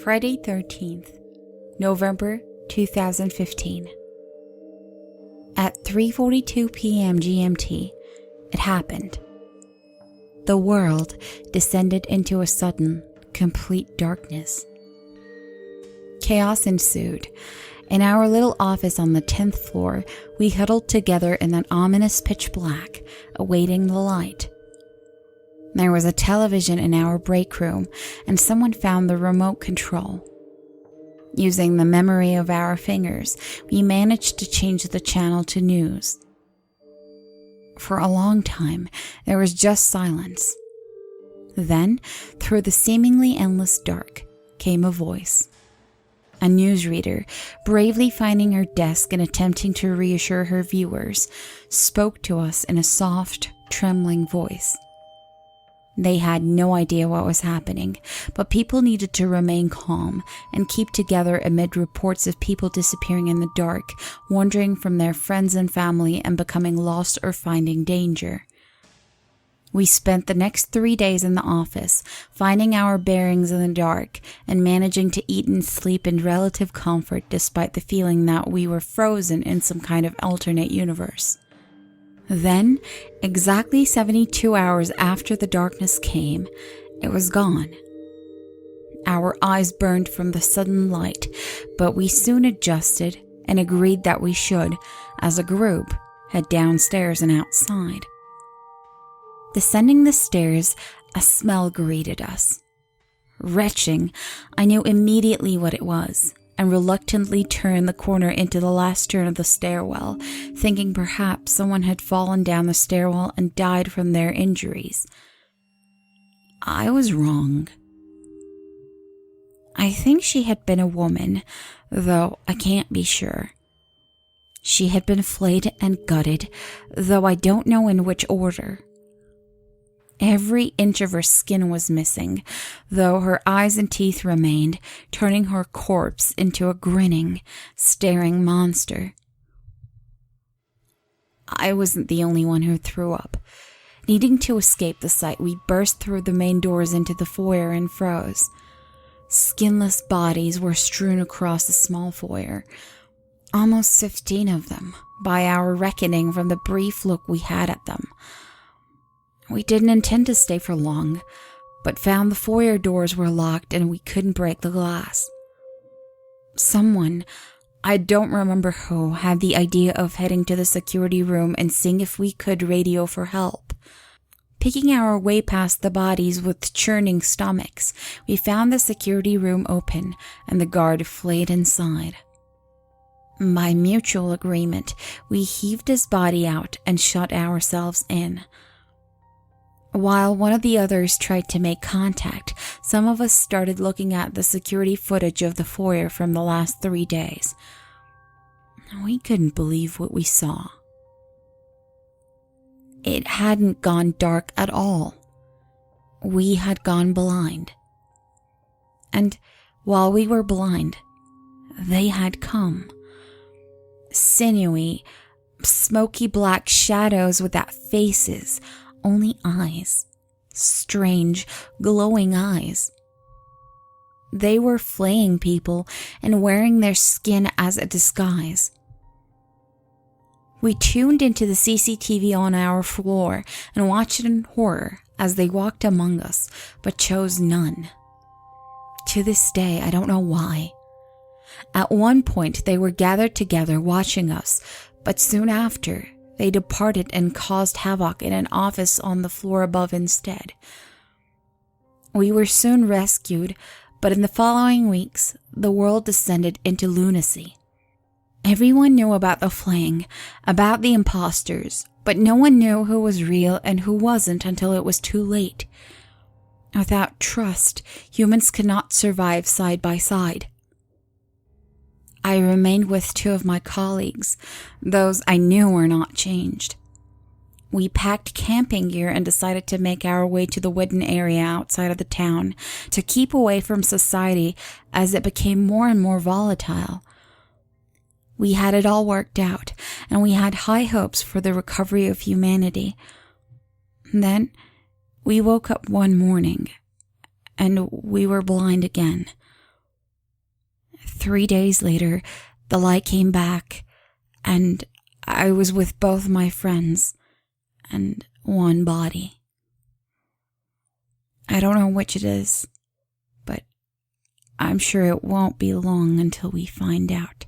Friday 13th, November 2015. At 3:42 p.m. GMT, it happened. The world descended into a sudden, complete darkness. Chaos ensued. In our little office on the 10th floor, we huddled together in that ominous pitch black, awaiting the light. There was a television in our break room, and someone found the remote control. Using the memory of our fingers, we managed to change the channel to news. For a long time, there was just silence. Then, through the seemingly endless dark, came a voice. A newsreader, bravely finding her desk and attempting to reassure her viewers, spoke to us in a soft, trembling voice. They had no idea what was happening, but people needed to remain calm and keep together amid reports of people disappearing in the dark, wandering from their friends and family and becoming lost or finding danger. We spent the next 3 days in the office, finding our bearings in the dark and managing to eat and sleep in relative comfort despite the feeling that we were frozen in some kind of alternate universe. Then, exactly 72 hours after the darkness came, it was gone. Our eyes burned from the sudden light, but we soon adjusted and agreed that we should, as a group, head downstairs and outside. Descending the stairs, a smell greeted us. Retching, I knew immediately what it was, and reluctantly turned the corner into the last turn of the stairwell, thinking perhaps someone had fallen down the stairwell and died from their injuries. I was wrong. I think she had been a woman, though I can't be sure. She had been flayed and gutted, though I don't know in which order. Every inch of her skin was missing, though her eyes and teeth remained, turning her corpse into a grinning, staring monster. I wasn't the only one who threw up. Needing to escape the sight, we burst through the main doors into the foyer and froze. Skinless bodies were strewn across the small foyer, almost 15 of them, by our reckoning from the brief look we had at them. We didn't intend to stay for long, but found the foyer doors were locked and we couldn't break the glass. Someone, I don't remember who, had the idea of heading to the security room and seeing if we could radio for help. Picking our way past the bodies with churning stomachs, we found the security room open and the guard flayed inside. By mutual agreement, we heaved his body out and shut ourselves in. While one of the others tried to make contact, some of us started looking at the security footage of the foyer from the last 3 days. We couldn't believe what we saw. It hadn't gone dark at all. We had gone blind. And while we were blind, they had come. Sinewy, smoky black shadows without faces, only eyes. Strange, glowing eyes. They were flaying people and wearing their skin as a disguise. We tuned into the CCTV on our floor and watched in horror as they walked among us, but chose none. To this day, I don't know why. At one point, they were gathered together watching us, but soon after, they departed and caused havoc in an office on the floor above instead. We were soon rescued, but in the following weeks, the world descended into lunacy. Everyone knew about the flaying, about the imposters, but no one knew who was real and who wasn't until it was too late. Without trust, humans cannot survive side by side. I remained with 2 of my colleagues. Those I knew were not changed. We packed camping gear and decided to make our way to the wooden area outside of the town to keep away from society as it became more and more volatile. We had it all worked out, and we had high hopes for the recovery of humanity. Then, we woke up one morning, and we were blind again. 3 days later, the light came back, and I was with both my friends and one body. I don't know which it is, but I'm sure it won't be long until we find out.